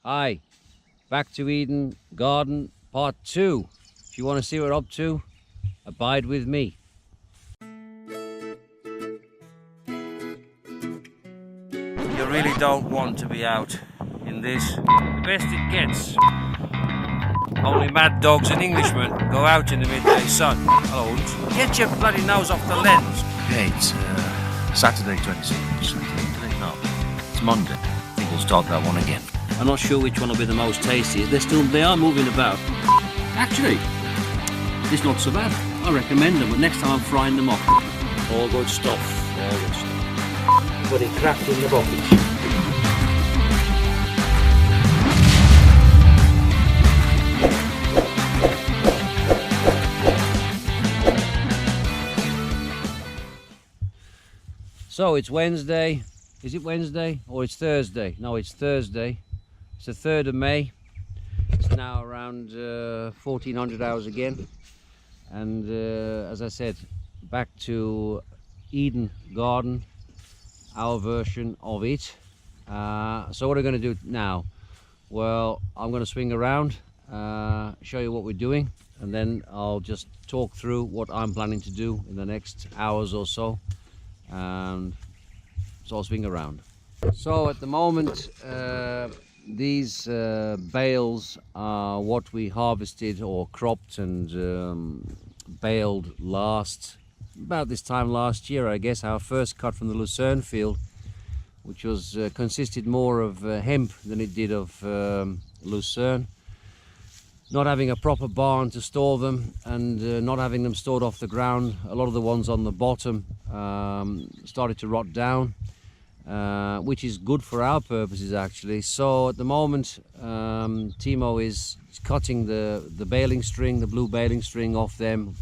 Hi, back to Eden Garden Part 2. If you want to see what we're up to, abide with me. You really don't want to be out in this. The best it gets. Only mad dogs and Englishmen go out in the midday sun. Hello, get your bloody nose off the lens. Okay, it's Saturday 26th. No, it's Monday. I think we'll start that one again. I'm not sure which one will be the most tasty. They are moving about. Actually, it's not so bad. I recommend them, but next time I'm frying them up. All good stuff. All good stuff. Putting craft in the bucket. So it's Wednesday. Is it Wednesday or it's Thursday? No, it's Thursday. It's the 3rd of May. It's now around 1400 hours again. And as I said, back to Eden Garden, our version of it. So what are we going to do now? Well, I'm going to swing around, show you what we're doing, and then I'll just talk through what I'm planning to do in the next hours or so. And so I'll swing around. So at the moment, these bales are what we harvested or cropped and baled about this time last year, I guess. Our first cut from the lucerne field, which was consisted more of hemp than it did of lucerne. Not having a proper barn to store them and not having them stored off the ground, a lot of the ones on the bottom started to rot down, which is good for our purposes actually. So at the moment Timo is cutting the baling string, the blue baling string off them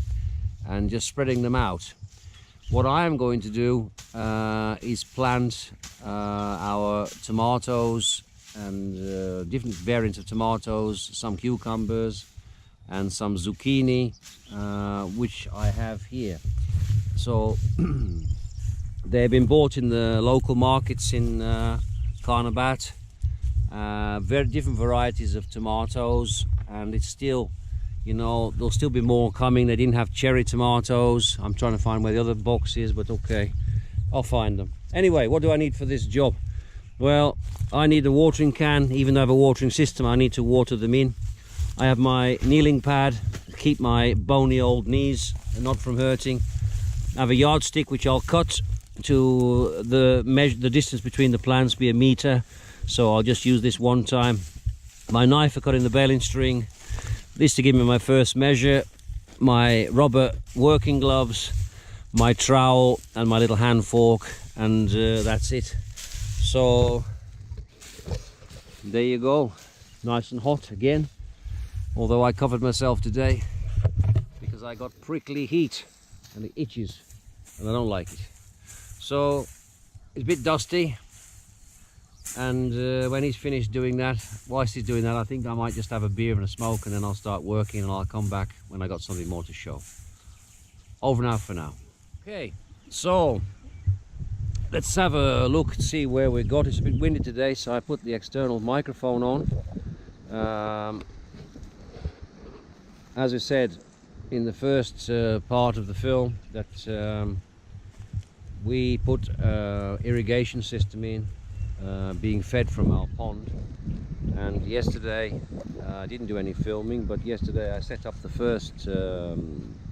and just spreading them out. What I am going to do is plant our tomatoes and different variants of tomatoes, some cucumbers and some zucchini, which I have here. So they've been bought in the local markets in Carnabat. Very different varieties of tomatoes, and it's still, you know, there'll still be more coming. They didn't have cherry tomatoes. I'm trying to find where the other box is, but okay, I'll find them. Anyway, what do I need for this job? Well, I need a watering can. Even though I have a watering system, I need to water them in. I have my kneeling pad to keep my bony old knees not from hurting. I have a yardstick which I'll cut to the distance between the plants be a meter, so I'll just use this one time. My knife for cutting the baling string, this to give me my first measure, my rubber working gloves, my trowel and my little hand fork, and that's it. So there you go, nice and hot again, although I covered myself today because I got prickly heat and it itches and I don't like it. So it's a bit dusty, and when he's finished doing that, whilst he's doing that, I think I might just have a beer and a smoke, and then I'll start working and I'll come back when I got something more to show. Over now for now. Okay, so let's have a look and see where we got. It's a bit windy today, so I put the external microphone on. As I said in the first part of the film, that we put irrigation system in, being fed from our pond. And yesterday, I didn't do any filming, but yesterday I set up the first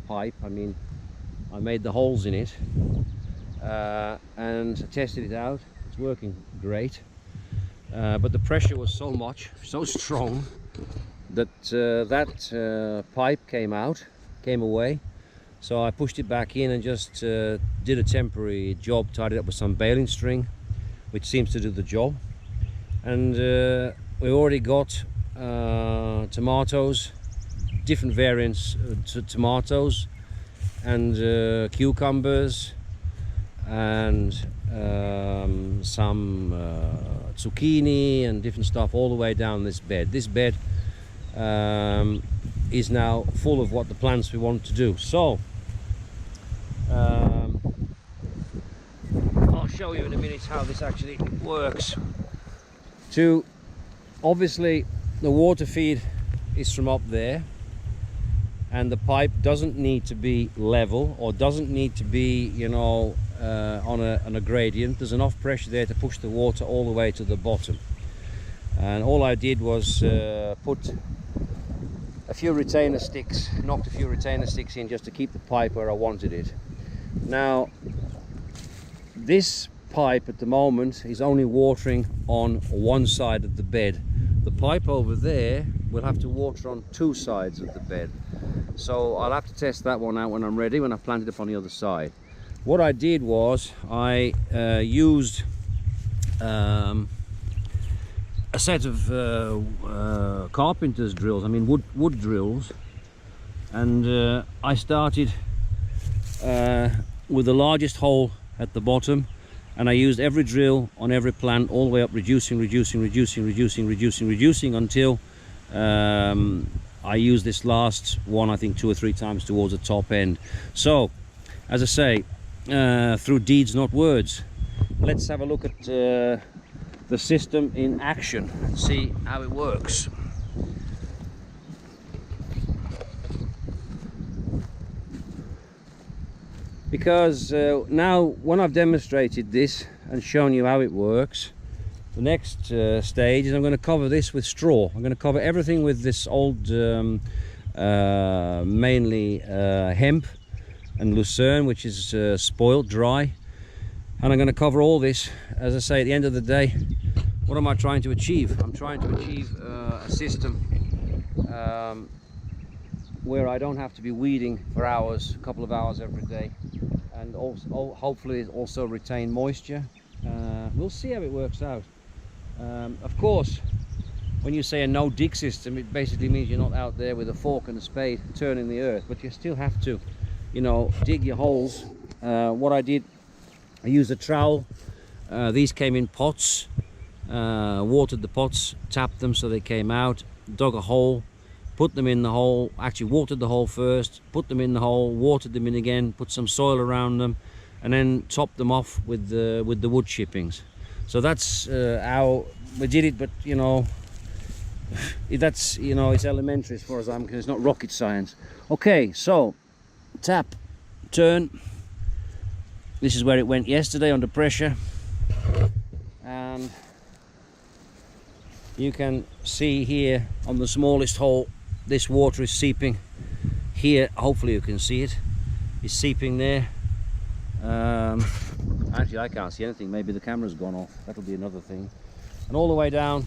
pipe. I mean, I made the holes in it. And I tested it out. It's working great, but the pressure was so strong that that pipe came away. So I pushed it back in and just did a temporary job, tied it up with some baling string, which seems to do the job. And we already got tomatoes, different variants of tomatoes, and cucumbers, and some zucchini and different stuff all the way down this bed. This bed is now full of what the plants we want to do. So I'll show you in a minute how this actually works. To obviously the water feed is from up there, and the pipe doesn't need to be level, or doesn't need to be, you know, on a gradient. There's enough pressure there to push the water all the way to the bottom. And all I did was put a few retainer sticks, knocked a few retainer sticks in just to keep the pipe where I wanted it. Now, this pipe at the moment is only watering on one side of the bed. The pipe over there will have to water on two sides of the bed. So I'll have to test that one out when I'm ready, when I've planted it on the other side. What I did was I used a set of carpenter's drills, I mean wood drills, and I started with the largest hole at the bottom, and I used every drill on every plant all the way up, reducing until I used this last one, I think 2 or 3 times towards the top end. So, as I say, through deeds not words. Let's have a look at the system in action and see how it works. Because now, when I've demonstrated this and shown you how it works, the next stage is I'm going to cover this with straw. I'm going to cover everything with this old mainly hemp and lucerne, which is spoiled dry, and I'm going to cover all this. As I say, at the end of the day, what am I trying to achieve? I'm trying to achieve a system where I don't have to be weeding for hours, a couple of hours every day, and also hopefully also retain moisture. We'll see how it works out. Of course, when you say a no dig system, it basically means you're not out there with a fork and a spade turning the earth, but you still have to, you know, dig your holes. What I did, I used a trowel. These came in pots, watered the pots, tapped them so they came out, dug a hole, put them in the hole, actually watered the hole first, put them in the hole, watered them in again, put some soil around them, and then topped them off with the wood chippings. So that's how we did it, but you know, that's, you know, it's elementary as far as I'm concerned. It's not rocket science. Okay, so tap, turn. This is where it went yesterday under pressure, and you can see here on the smallest hole, this water is seeping here. Hopefully you can see it. It's seeping there. Actually, I can't see anything. Maybe the camera's gone off. That'll be another thing. And all the way down,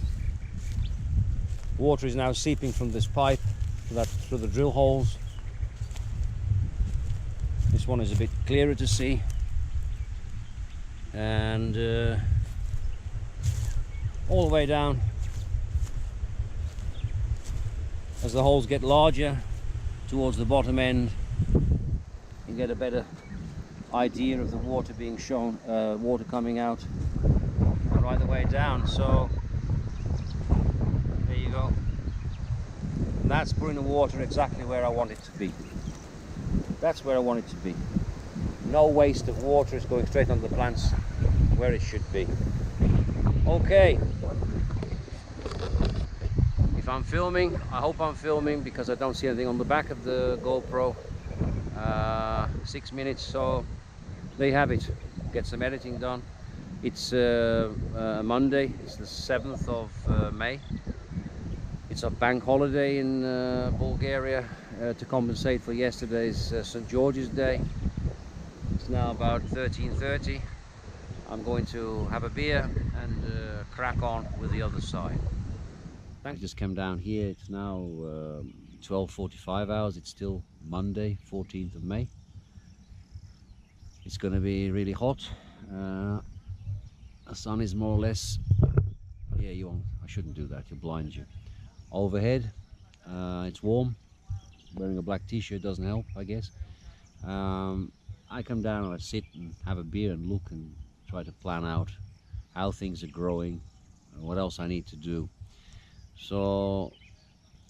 water is now seeping from this pipe through the drill holes. This one is a bit clearer to see, and all the way down. As the holes get larger towards the bottom end, you get a better idea of the water being shown, water coming out right the way down. So there you go. And that's putting the water exactly where I want it to be. That's where I want it to be. No waste of water. It's going straight on the plants where it should be. Okay. If I'm filming, I hope I'm filming, because I don't see anything on the back of the GoPro. 6 minutes, so there you have it. Get some editing done. It's Monday, it's the 7th of May. It's a bank holiday in Bulgaria to compensate for yesterday's St. George's Day. It's now about 13:30. I'm going to have a beer and crack on with the other side. Thanks. Just came down here. It's now 12:45 hours. It's still Monday, 14th of May. It's going to be really hot. The sun is more or less, yeah, you won't, I shouldn't do that, it'll blind you. Overhead, it's warm. Wearing a black t-shirt doesn't help, I guess. I come down and I sit and have a beer and look and try to plan out how things are growing and what else I need to do. So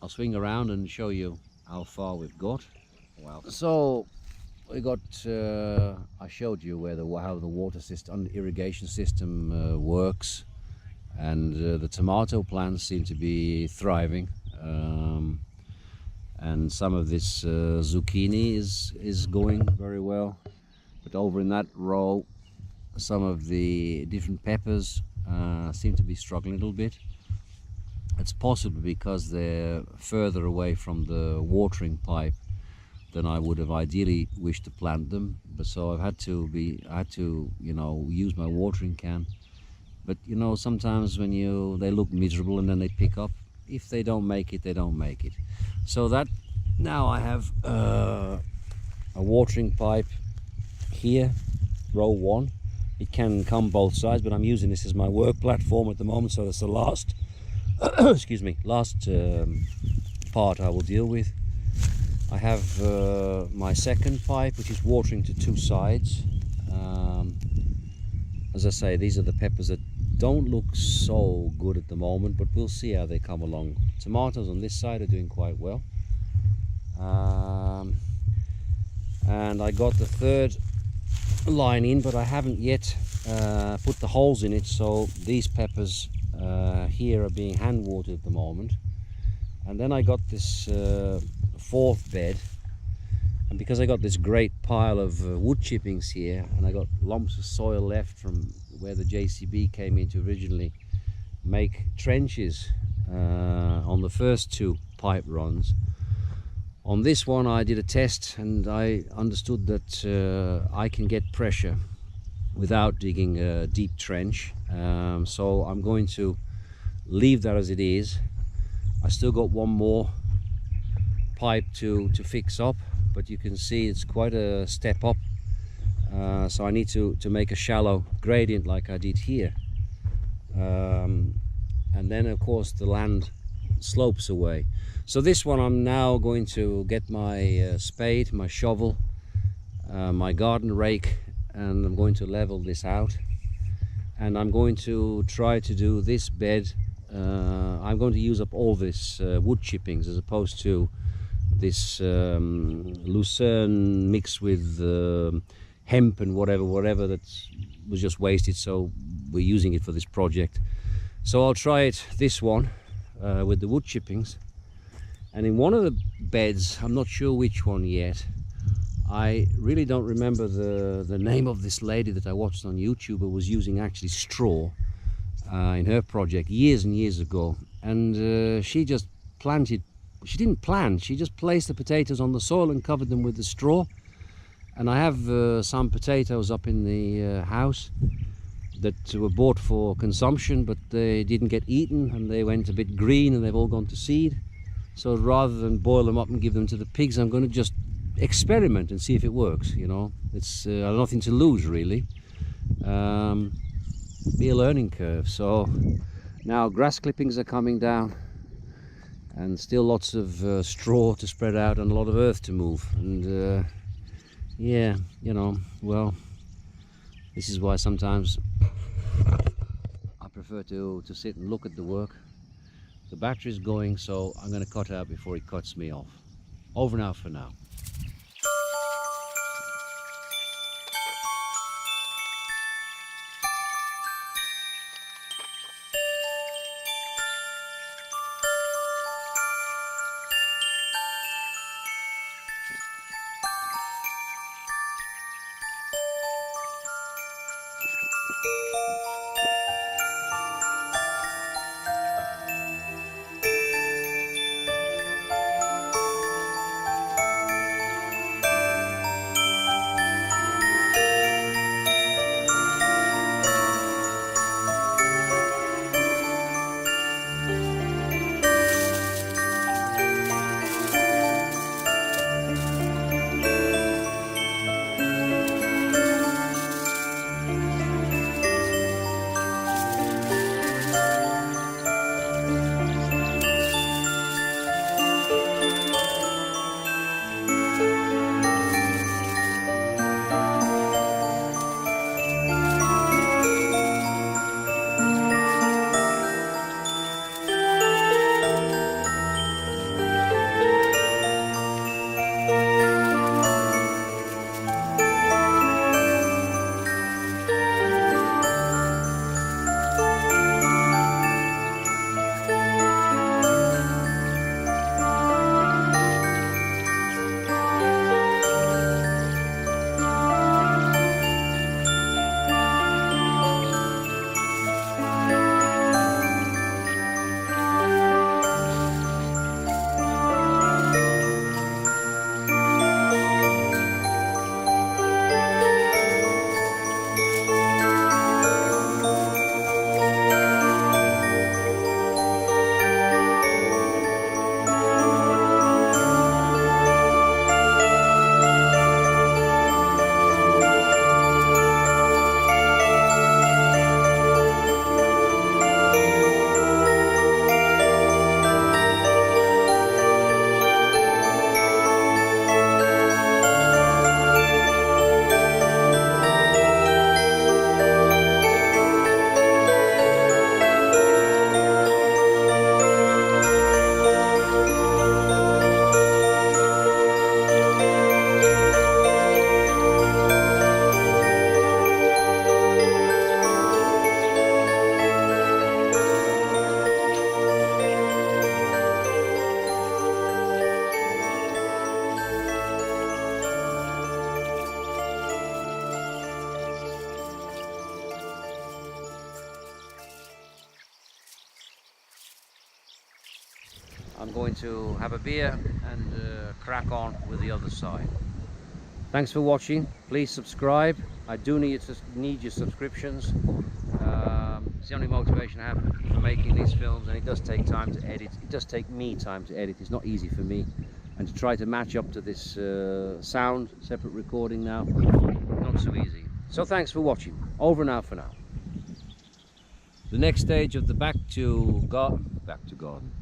I'll swing around and show you how far we've got. Wow. So we got, I showed you how the water system, irrigation system works. and the tomato plants seem to be thriving, and some of this zucchini is going very well. But over in that row, some of the different peppers seem to be struggling a little bit. It's possible because they're further away from the watering pipe than I would have ideally wished to plant them. But so I had to use my watering can. But sometimes when they look miserable and then they pick up. If they don't make it, they don't make it. So that now I have a watering pipe here, row 1. It can come both sides, but I'm using this as my work platform at the moment, so that's the last excuse me, last part I will deal with. I have my second pipe, which is watering to 2 sides. As I say, these are the peppers that don't look so good at the moment, but we'll see how they come along. Tomatoes on this side are doing quite well. And I got the third line in, but I haven't yet put the holes in it, so these peppers here are being hand watered at the moment. And then I got this fourth bed, and because I got this great pile of wood chippings here, and I got lumps of soil left from where the JCB came in to originally make trenches on the first 2 pipe runs. On this one I did a test, and I understood that I can get pressure without digging a deep trench, so I'm going to leave that as it is. I still got one more pipe to fix up, but you can see it's quite a step up, so I need to make a shallow gradient like I did here, and then of course the land slopes away. So this one I'm now going to get my spade, my shovel, my garden rake, and I'm going to level this out, and I'm going to try to do this bed. I'm going to use up all this wood chippings as opposed to this lucerne mixed with hemp and whatever that was just wasted, so we're using it for this project. So I'll try it, this one, with the wood chippings. And in one of the beds, I'm not sure which one yet, I really don't remember the name of this lady that I watched on YouTube who was using actually straw in her project years and years ago. And she just planted, she didn't plant, she just placed the potatoes on the soil and covered them with the straw. And I have some potatoes up in the house that were bought for consumption, but they didn't get eaten and they went a bit green and they've all gone to seed. So rather than boil them up and give them to the pigs, I'm going to just experiment and see if it works. It's nothing to lose really. Be a learning curve. So now grass clippings are coming down, and still lots of straw to spread out and a lot of earth to move. And yeah, well, this is why sometimes I prefer to sit and look at the work. The battery's going, so I'm going to cut out before it cuts me off. Over now for now. I'm going to have a beer and crack on with the other side. Thanks for watching. Please subscribe. I do need your subscriptions. It's the only motivation I have for making these films, and it does take time to edit. It does take me time to edit. It's not easy for me, and to try to match up to this sound, separate recording now, not so easy. So thanks for watching. Over and out for now. The next stage of the back to garden